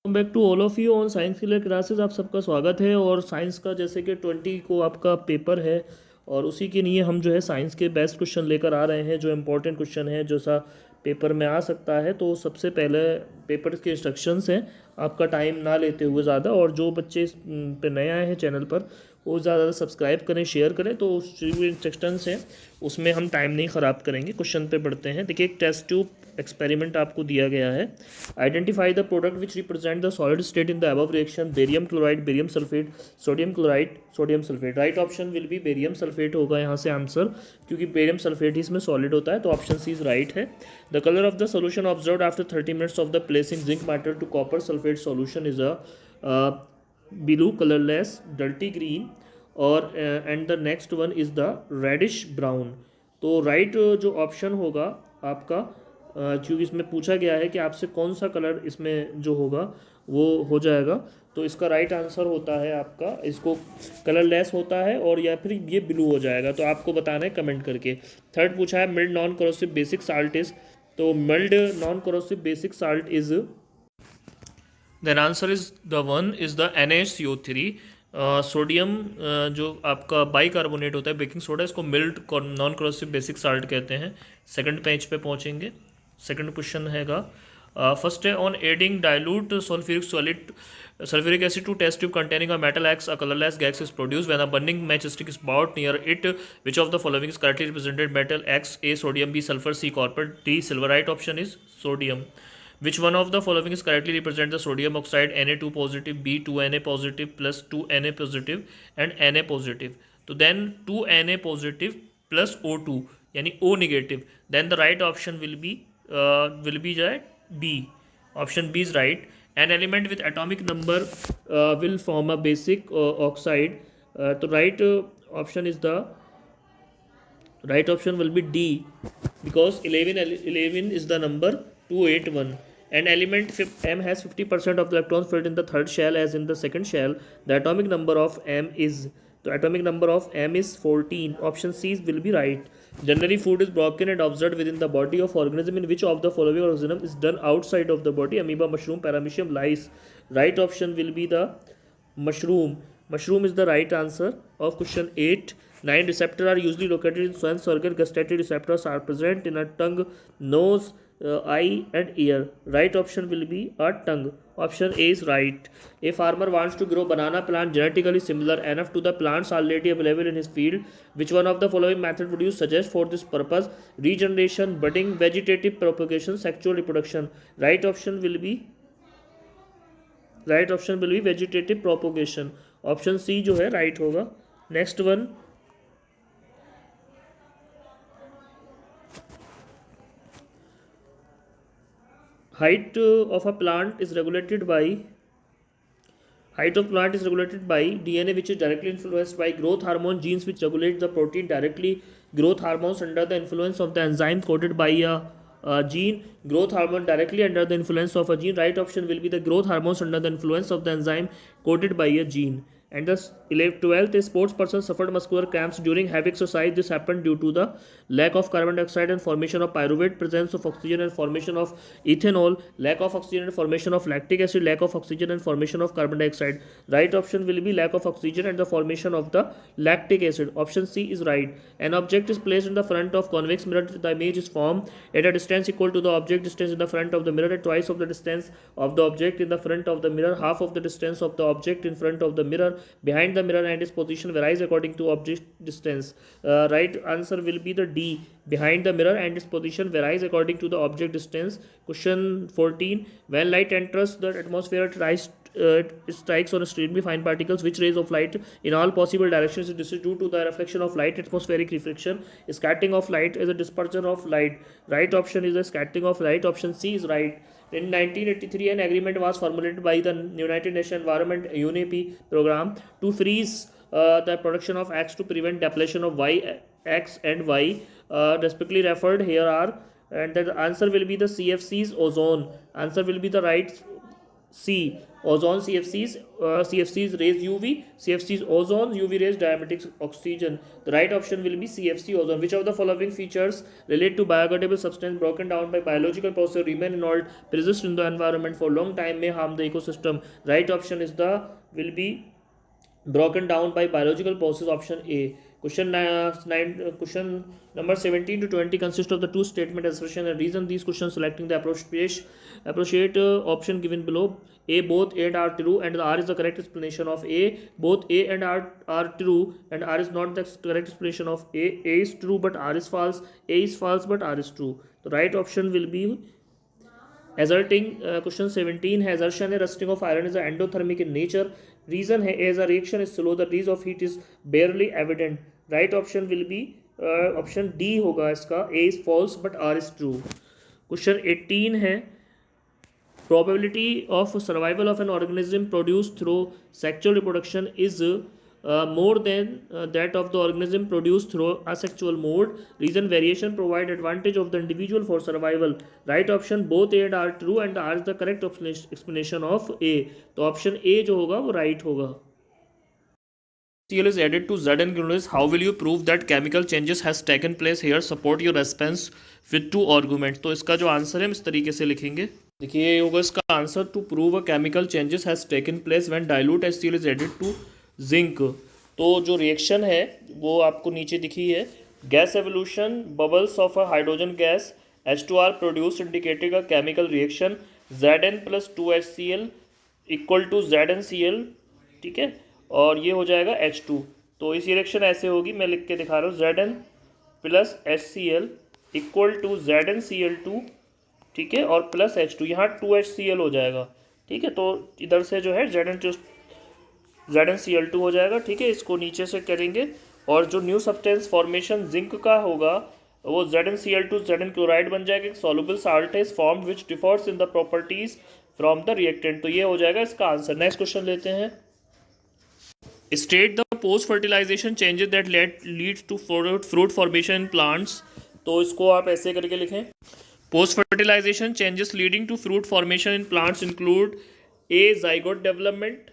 Welcome back to all of you on science के लिए classes. आप सबका स्वागत है। और साइंस का जैसे कि 20 को आपका पेपर है और उसी के लिए हम जो है साइंस के बेस्ट क्वेश्चन लेकर आ रहे हैं, जो इम्पोर्टेंट क्वेश्चन है जो सा पेपर में आ सकता है। तो सबसे पहले पेपर के इंस्ट्रक्शंस हैं, आपका टाइम ना लेते हुए ज़्यादा, और जो बच्चे इस पे नए आए हैं चैनल पर वो ज़्यादा सब्सक्राइब करें, शेयर करें। तो उस जो इंस्ट्रक्शंस हैं उसमें हम टाइम नहीं ख़राब करेंगे। क्वेश्चन पे बढ़ते हैं। देखिए, एक टेस्ट ट्यूब एक्सपेरिमेंट आपको दिया गया है। Identify the product which represent the solid state in the above reaction: barium chloride, barium sulphate, sodium chloride, sodium sulphate. Right option will be barium sulphate होगा यहाँ से आंसर, क्योंकि बेरियम सल्फेट ही इसमें solid होता है। तो ऑप्शन सी इज राइट है। The colour of the solution observe after 30 minutes of the placing zinc matter to copper sulphate solution is a blue, colourless, dirty green, और and the next one is the reddish brown. तो right जो option होगा आपका, क्योंकि इसमें पूछा गया है कि आपसे कौन सा कलर इसमें जो होगा वो हो जाएगा, तो इसका राइट आंसर होता है आपका, इसको कलरलेस होता है और या फिर ये ब्लू हो जाएगा। तो आपको बताना है कमेंट करके। थर्ड पूछा है mild non corrosive basic salt is, तो mild non corrosive basic salt is, then answer is the one is the NaCO3। Sodium जो आपका बाइकार्बोनेट होता है, बेकिंग सोडा, इसको mild non corrosive basic salt कहते हैं। सेकंड पेज पे पहुंचेंगे। सेकंड क्वेश्चन हैगा, फर्स्ट है on adding dilute sulfuric acid to test tube containing a metal X, a colorless gas is produced when a burning matchstick is brought near it. Which of the following is correctly represented metal X? A sodium, B sulfur, C copper, D silver. Right option is sodium. Which one of the following is correctly represent the sodium oxide? Na2 positive, B 2Na positive plus 2Na positive and Na positive. So then 2Na positive plus O2 यानी O negative. Then the right option will be B. Option B is right. An element with atomic number will form a basic oxide. The option is the right option will be D, because 11 is the number 281. An element M has 50% of the electrons filled in the third shell as in the second shell. The atomic number of M is, the atomic number of M is 14. Option C will be right. Generally, food is broken and absorbed within the body of organism. In which of the following organism is done outside of the body? Amoeba, mushroom, paramecium, lice. Right option will be the mushroom. Mushroom is the right answer of question 8. 9 receptors are usually located in Schwann organ. Gustatory receptors are present in a tongue, nose, eye and ear. Right option will be a tongue. Option A is right. A farmer wants to grow banana plant genetically similar enough to the plants already available in his field. Which one of the following method would you suggest for this purpose? Regeneration, budding, vegetative propagation, sexual reproduction. Right option will be vegetative propagation. Option C जो है right होगा। Next one, height of a plant is regulated by height of plant is regulated by DNA, which is directly influenced by growth hormone. Genes which regulate the protein directly. Growth hormones under the influence of the enzyme coded by a gene. Growth hormone directly under the influence of a gene. Right option will be the growth hormones under the influence of the enzyme coded by a gene. And the 12th, a sports person suffered muscular cramps during heavy exercise. This happened due to the lack of carbon dioxide and formation of pyruvate, presence of oxygen and formation of ethanol, lack of oxygen and formation of lactic acid, lack of oxygen and formation of carbon dioxide. Right option will be lack of oxygen and the formation of the lactic acid. Option C is right. An object is placed in the front of convex mirror. The image is formed at a distance equal to the object distance in the front of the mirror at twice of the distance of the object in the front of the mirror, half of the distance of the object in front of the mirror, behind the mirror, and its position varies according to object distance. Right answer will be the D. Behind the mirror and its position varies according to the object distance. Question 14. When light enters the atmosphere, it strikes on extremely fine particles. Which rays of light in all possible directions? This is due to the reflection of light, atmospheric reflection. Scattering of light is a dispersion of light. Right option is the scattering of light. Option C is right. In 1983, an agreement was formulated by the United Nations Environment UNEP program to freeze the production of X to prevent depletion of Y, X and Y, respectively referred here are, and the answer will be the CFC's ozone. Answer will be the right C. Ozone, CFCs raise UV, CFCs ozone, UV rays diametric oxygen. The right option will be CFC ozone. Which of the following features relate to biodegradable substance broken down by biological process, remain inert, persist in the environment for long time, may harm the ecosystem? Right option is the will be broken down by biological process, option A. Question number 17 to 20 consist of the two statement assertion and reason. These questions selecting the appropriate option given below. A, both A and R true, and R is the correct explanation of A. Both A and R are true, and R is not the correct explanation of A. A is true but R is false. A is false but R is true. The right option will be asserting. Question 17 है assertion है rusting of iron is endothermic in nature. Reason है as a reaction is slow, the release of heat is barely evident. Right option will be option D होगा इसका. A is false but R is true. Question 18 है probability of survival of an organism produced through sexual reproduction is more than that of the organism produced through asexual mode. Reason variation provide advantage of the individual for survival. Right option both A and R true, and R is the correct explanation of A. तो option A जो होगा वो right होगा. HCl is added to Z and granules. How will you prove that chemical changes has taken place here? Support your response with two arguments. तो इसका जो answer है हम इस तरीके से लिखेंगे. देखिए ये होगा इसका answer. To prove a chemical changes has taken place when dilute HCl is added to zinc. तो जो रिएक्शन है वो आपको नीचे दिखी है. Gas evolution, bubbles of a hydrogen gas H2R produce indicated a chemical reaction Zn plus 2HCl equal to ZnCl. ठीक है, और ये हो जाएगा H2. तो इस रिएक्शन ऐसे होगी, मैं लिख के दिखा रहा हूँ. Zn plus HCl equal to ZnCl2. ठीक है, और प्लस H2, यहाँ 2HCl हो जाएगा. ठीक है, तो इधर से जो है ZnCl2 हो जाएगा. ठीक है, इसको नीचे से करेंगे और जो न्यू सब्सटेंस फॉर्मेशन जिंक का होगा वो ZnCl2 Zn क्लोराइड बन जाएगा. Soluble salt is formed which differs in the properties from the reactant. तो ये हो जाएगा इसका आंसर. नेक्स्ट क्वेश्चन लेते हैं. State the post fertilization changes that leads to fruit formation in plants. तो इसको आप ऐसे करके लिखें. Post fertilization changes leading to fruit formation in plants include A, zygote development.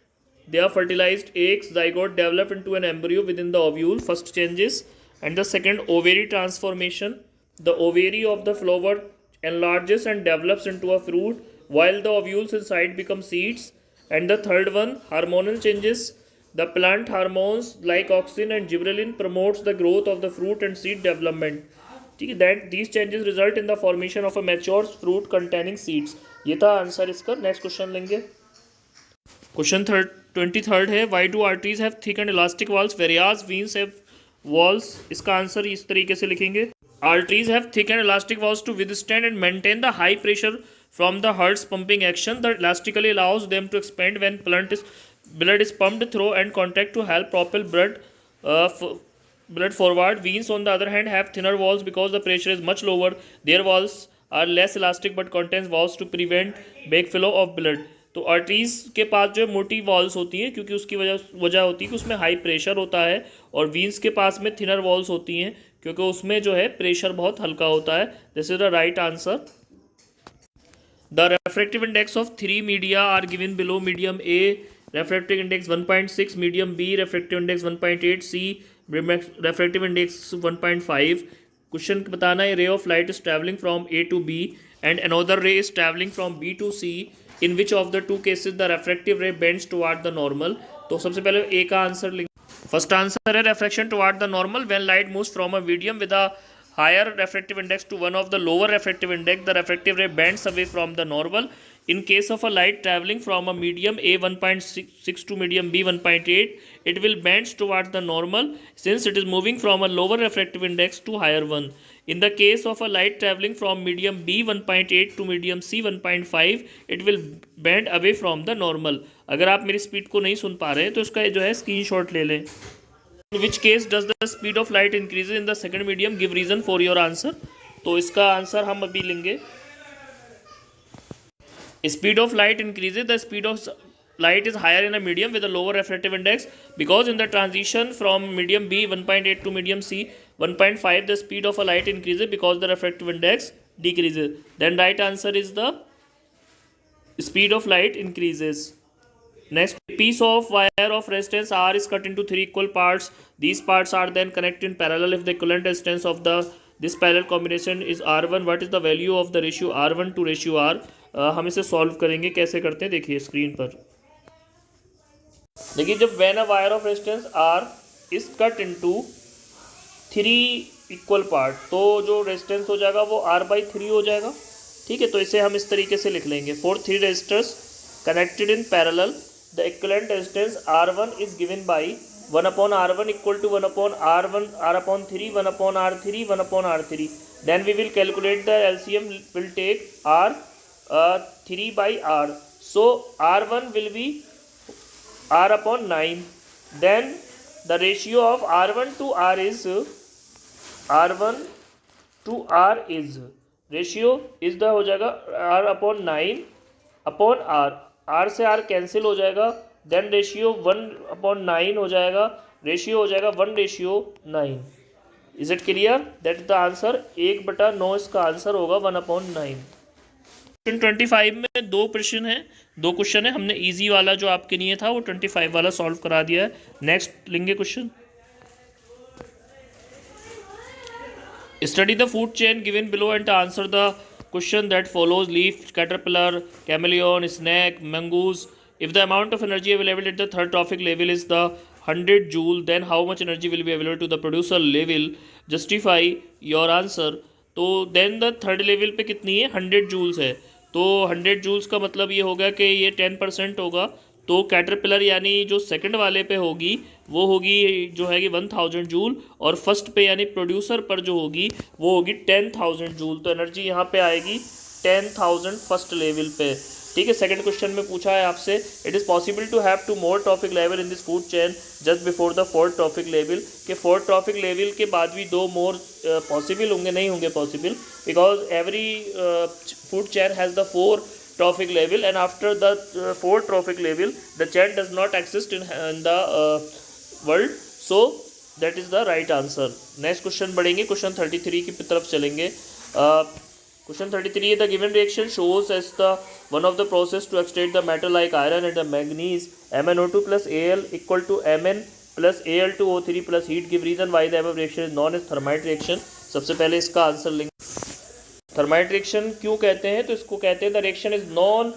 They are fertilized eggs. Zygote develop into an embryo within the ovule. First changes. And the second, ovary transformation. The ovary of the flower enlarges and develops into a fruit, while the ovules inside become seeds. And the third one, hormonal changes. The plant hormones like auxin and gibberellin promotes the growth of the fruit and seed development. ठीक है, that these changes result in the formation of a mature fruit containing seeds. ये था answer इसका. Next question लेंगे. Question 23 है. Why do arteries have thick and elastic walls whereas veins have walls. इसका answer इस तरीके से लिखेंगे. Arteries have thick and elastic walls to withstand and maintain the high pressure from the heart's pumping action. The elasticity allows them to expand when blood is pumped through and contact to help propel blood forward. Veins on the other hand have thinner walls because the pressure is much lower. Their walls are less elastic but contains valves to prevent backflow of blood. तो arteries के पास जो है मोटी walls होती हैं क्योंकि उसकी वजह होती है कि उसमें हाई प्रेशर होता है, और वीन्स के पास में थिनर वॉल्स होती हैं क्योंकि उसमें जो है प्रेशर बहुत हल्का होता है. This is the right answer. The refractive index of 3 media are given below. Medium A refractive index 1.6, medium B refractive index 1.8, C refractive index 1.5. Question बताना है. Ray of light is travelling from A to B and another ray is traveling from B to C. In which of the two cases the refractive ray bends toward the normal? तो सबसे पहले A का answer लेंगे. First answer है refraction toward the normal. When light moves from a medium with a higher refractive index to one of the lower refractive index, the refractive ray bends away from the normal. In case of a light traveling from a medium A 1.6 to medium B 1.8, it will bend towards the normal since it is moving from a lower refractive index to higher one. In the case of a light traveling from medium B 1.8 to medium C 1.5, it will bend away from the normal. अगर आप मेरी speed को नहीं सुन पा रहे हैं तो इसका जो है स्क्रीनशॉट ले लें. In which case does the speed of light increases in the second medium? Give reason for your answer. तो इसका आंसर हम अभी लेंगे. Speed of light increases. The speed of light is higher in a medium with a lower refractive index because in the transition from medium B 1.8 to medium C 1.5, the speed of a light increases because the refractive index decreases. Then right answer is the speed of light increases. Next, piece of wire of resistance R is cut into 3 equal parts. These parts are then connected in parallel if the equivalent resistance of this parallel combination is R1. What is the value of the ratio R1 to ratio R? हम इसे solve करेंगे, कैसे करते हैं देखिए screen पर. देखिए जब when a wire of resistance R is cut into 3 equal part, तो जो रेजिस्टेंस हो जाएगा वो R/3 हो जाएगा. ठीक है, तो इसे हम इस तरीके से लिख लेंगे. For 3 resistors connected in parallel, the equivalent resistance R1 is given by 1 upon R1 equal to 1 upon R1 R upon 3 1 upon R3 1 upon R3. Then we will calculate the LCM, will take R 3 by R. So R1 will be R upon 9. Then the ratio of R1 to R is R1 to R is ratio is the हो जाएगा R upon 9 upon R. R से R cancel हो जाएगा. Than ratio 1/9 हो जाएगा. Ratio हो जाएगा 1:9. Is it clear? That is the answer. 1/9 इसका आंसर होगा 1/9. क्वेश्चन 25 में दो प्रश्न है, दो क्वेश्चन है. हमने इजी वाला जो आपके लिए था वो 25 वाला सॉल्व करा दिया है. नेक्स्ट लेंगे question. Study the food chain given below and answer the question that follows: leaf, caterpillar, chameleon, snake, mongoose. If the amount of energy available at the third trophic level is the 100 joule, then how much energy will be available to the producer level? Justify your answer. तो then the third level पे कितनी है? 100 joules है. तो 100 joules का मतलब ये होगा कि ये 10% होगा. तो कैटरपिलर यानी जो सेकंड वाले पे होगी वो होगी जो है कि 1000 जूल, और फर्स्ट पे यानी प्रोड्यूसर पर जो होगी वो होगी 10,000 जूल. तो एनर्जी यहाँ पे आएगी 10,000 फर्स्ट लेवल पे. ठीक है, सेकंड क्वेश्चन में पूछा है आपसे, it is possible to have 2 more trophic level in this food chain just before the 4th trophic level. के 4th ट्रॉफिक लेवल के बाद भी 2 more पॉसिबल होंगे? नहीं होंगे possible, because every food chain has the 4 trophic level, and after the 4th trophic level the chain does not exist in the world. So that is the right answer. next question बढ़ेंगे, question 33 की तरफ चलेंगे. Question 33 the given reaction shows as the one of the process to extract the metal like iron and the manganese. MnO2 plus Al equal to Mn plus Al2O3 plus heat. give reason why the above reaction is known as thermite reaction. सबसे पहले इसका answer लेंगे. Thermite reaction क्यों कहते हैं? तो इसको कहते हैं the reaction is known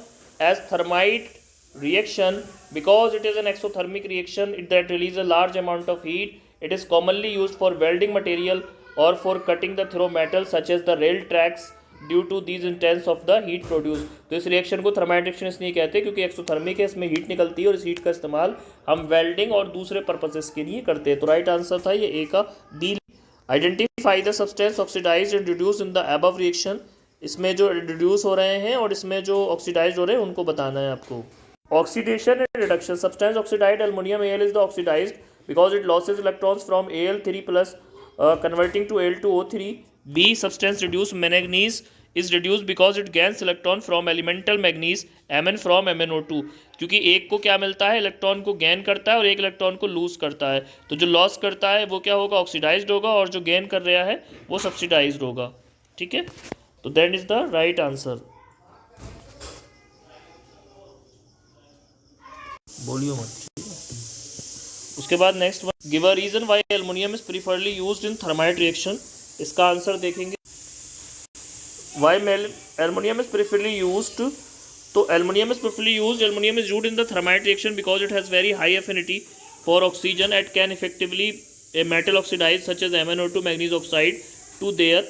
as thermite reaction because it is an exothermic reaction. It that release a large amount of heat. It is commonly used for welding material और for cutting the throw metal such as the rail tracks due to these intense of the heat produce. तो इस reaction को thermite reaction इसलिए कहते हैं क्योंकि exothermic है, इसमें हीट निकलती है और इस हीट का इस्तेमाल हम वेल्डिंग और दूसरे पर्पसेस के लिए करते हैं. तो राइट आंसर था ये ए का D. Identify the substance oxidized and reduce in the above reaction. इसमें जो रिड्यूस हो रहे हैं और इसमें जो ऑक्सीडाइज हो रहे हैं उनको बताना है आपको. Oxidation and reduction. Substance oxidized aluminium Al is the oxidized because it loses electrons from Al3 plus converting to Al2O3. B substance reduce manganese is reduce because it gains electron from elemental manganese Mn from MnO2. क्योंकि एक को क्या मिलता है? Electron को gain करता है और एक इलेक्ट्रॉन को लूज करता है. तो जो लॉस करता है वो क्या होगा? ऑक्सीडाइज्ड होगा, और जो गेन कर रहा है वो सब्सिडाइज्ड होगा. ठीक है, तो that is the right answer. बोलियो मत. उसके बाद next one, give a reason why aluminium is preferably used in thermite reaction. इसका आंसर देखेंगे. Why aluminium is preferably used. तो aluminium is preferably used. Aluminium is used in the thermite reaction because it has very high affinity for oxygen and can effectively a metal oxidise such as MnO2 manganese oxide to there.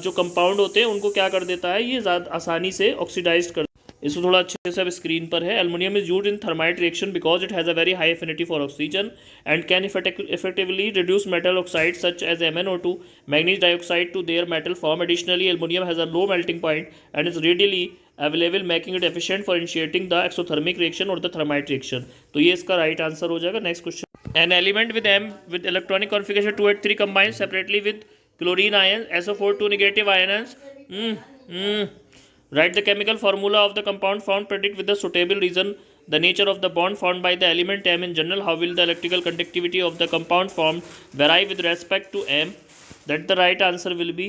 जो compound होते हैं उनको क्या कर देता है? ये ज़्यादा आसानी से ऑक्सीडाइज कर. इसको थोड़ा अच्छे से अब स्क्रीन पर है. Aluminium is used in thermite reaction because it has a very high affinity for oxygen and can effectively reduce metal oxide such as MnO2 manganese dioxide to their metal form. Additionally aluminium has a low melting point and is readily available making it efficient for initiating the exothermic reaction और the thermite reaction. तो ये इसका right answer हो जाएगा. Next question. An element with M with electronic configuration 283 combines separately with chlorine ions, SO4 2 negative ions. Write the chemical formula of the compound found. Predict with the suitable reason the nature of the bond formed by the element M in general. How will the electrical conductivity of the compound formed vary with respect to M? That the right answer will be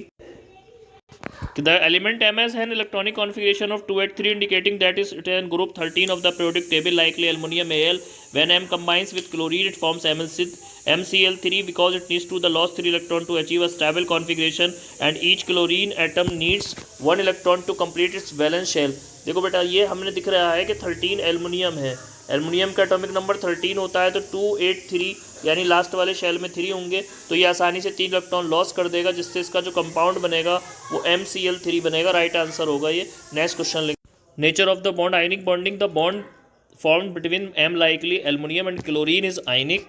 The element M has an electronic configuration of 283, indicating that is it is in group 13 of the periodic table, likely aluminium Al. When M combines with chlorine, it forms MCl3 because it needs to the lost 3 electron to achieve a stable configuration, and each chlorine atom needs 1 electron to complete its valence shell. देखो बेटा, ये हमने दिख रहा है कि 13 aluminium है, aluminium का एटॉमिक नंबर 13 होता है, तो 283 यानी लास्ट वाले शेल में 3 होंगे, तो ये आसानी से 3 इलेक्ट्रॉन लॉस कर देगा, जिससे इसका जो कंपाउंड बनेगा वो MCl3 बनेगा। राइट आंसर होगा ये। Next question. Nature of the bond, ionic bonding. The bond formed between M likely aluminum and chlorine is ionic.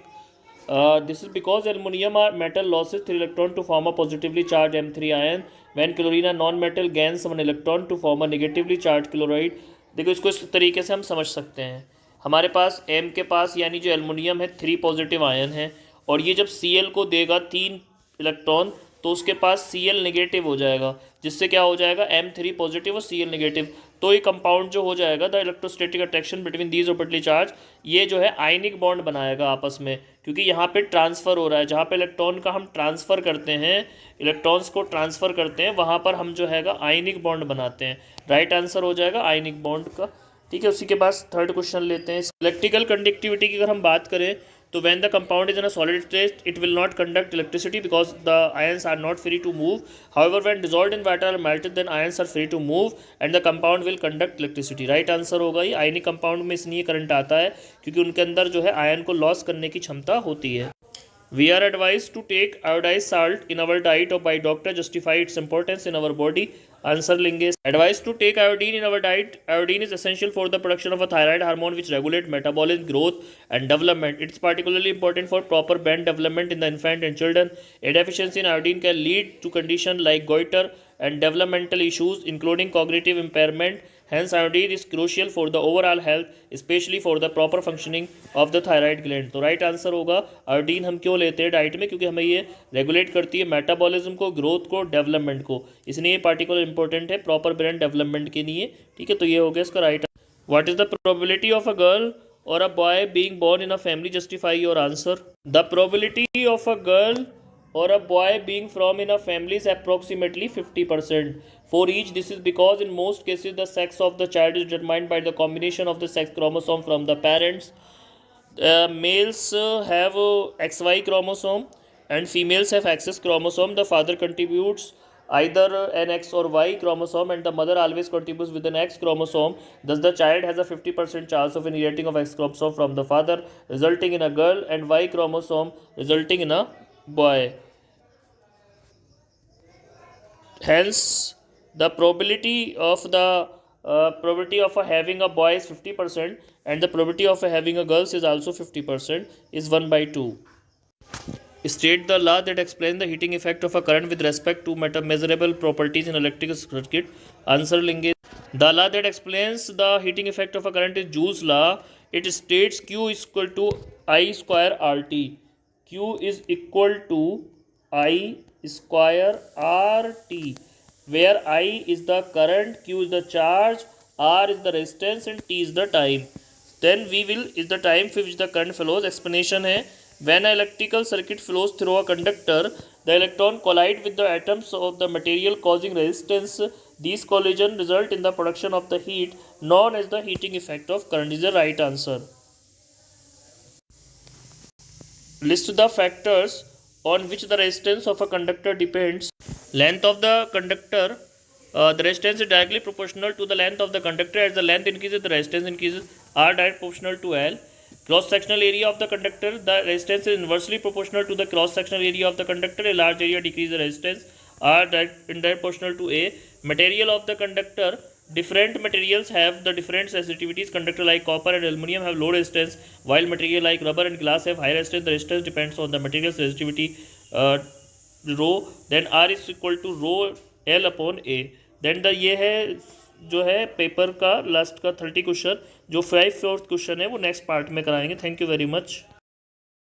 This is because aluminum metal loses 3 electron to form a positively charged M3 ion, when chlorine non-metal gains 1 electron to form a negatively charged chloride. देखो, इसको इस तरीके से हम समझ सकते हैं। हमारे पास M के पास यानी जो एल्युमिनियम है 3 पॉजिटिव आयन है, और ये जब Cl को देगा 3 इलेक्ट्रॉन, तो उसके पास Cl नेगेटिव हो जाएगा, जिससे क्या हो जाएगा M3 पॉजिटिव और Cl नेगेटिव। तो ये कंपाउंड जो हो जाएगा, the electrostatic attraction between these orbitally charge, ये जो है आयनिक बॉन्ड बनाएगा आपस में, क्योंकि यहाँ पे ट्रांसफ़र हो रहा है। जहाँ पे इलेक्ट्रॉन का हम ट्रांसफ़र करते हैं, इलेक्ट्रॉन्स को ट्रांसफ़र करते हैं, वहाँ पर हम जो हैगा आयनिक बॉन्ड बनाते हैं। राइट आंसर हो जाएगा आयनिक बॉन्ड का। ठीक है, उसी के बाद थर्ड क्वेश्चन लेते हैं। इलेक्ट्रिकल कंडक्टिविटी की अगर हम बात करें, तो when the compound is in a solid state, it will not conduct electricity because the ions are not free to move. However, when dissolved in water or melted, then ions are free to move and the compound will conduct electricity. Right answer होगा ये। Ionic compound में इसलिए current आता है क्योंकि उनके अंदर जो है आयन को लॉस करने की क्षमता होती है। We are advised to take iodized salt in our diet or by doctor justify its importance in our body. Answer लेंगे। Advised to take iodine in our diet. Iodine is essential for the production of a thyroid hormone which regulates metabolism, growth and development. It's particularly important for proper brain development in the infant and children. A deficiency in iodine can lead to conditions like goiter and developmental issues including cognitive impairment. Hence, iodine is crucial for the overall health, especially for the proper functioning of the thyroid gland. तो right answer होगा iodine हम क्यों लेते हैं diet में, क्योंकि हमें ये रेगुलेट करती है मेटाबॉलिज्म को, ग्रोथ को, डेवलपमेंट को, इसलिए ये पार्टिकुलर इंपॉर्टेंट है प्रॉपर ब्रेन डेवलपमेंट के लिए। ठीक है, तो ये हो गया इसका right. What is the probability of a girl or a boy being born in a family? Justify your answer. The probability of a girl or a boy being from in a family is approximately 50% for each. This is because in most cases the sex of the child is determined by the combination of the sex chromosome from the parents. Males have XY chromosome and females have XX chromosome. The father contributes either an X or Y chromosome and the mother always contributes with an X chromosome. Thus the child has a 50% chance of inheriting of X chromosome from the father, resulting in a girl, and Y chromosome resulting in a boy. Hence the probability of having a boy is 50% and the probability of having a girl is also 50%, is 1/2. State the law that explains the heating effect of a current with respect to measurable properties in electrical circuit. Answer लेंगे। The law that explains the heating effect of a current is Joule's law. It states Q is equal to I square RT. Q is equal to I square RT, where I is the current, Q is the charge, R is the resistance and T is the time. Then V will is the time for which the current flows. Explanation है, when an electrical circuit flows through a conductor, the electron collide with the atoms of the material causing resistance. These collisions result in the production of the heat known as the heating effect of current. Is the right answer. List the factors on which the resistance of a conductor depends. Length of the conductor. The resistance is directly proportional to the length of the conductor. As the length increases, the resistance increases. R direct proportional to L. Cross-sectional area of the conductor. The resistance is inversely proportional to the cross-sectional area of the conductor. A large area decreases the resistance. R indirect proportional to A. Material of the conductor. Different materials have the different sensitivities. Conductor like copper and aluminum have low resistance, while material like rubber and glass have high resistance. The resistance depends on the material's resistivity, rho. Then R is equal to rho L upon A. Then the ये है जो है paper का last का 30 question, जो 5/4 question है वो next part में कराएंगे। Thank you very much.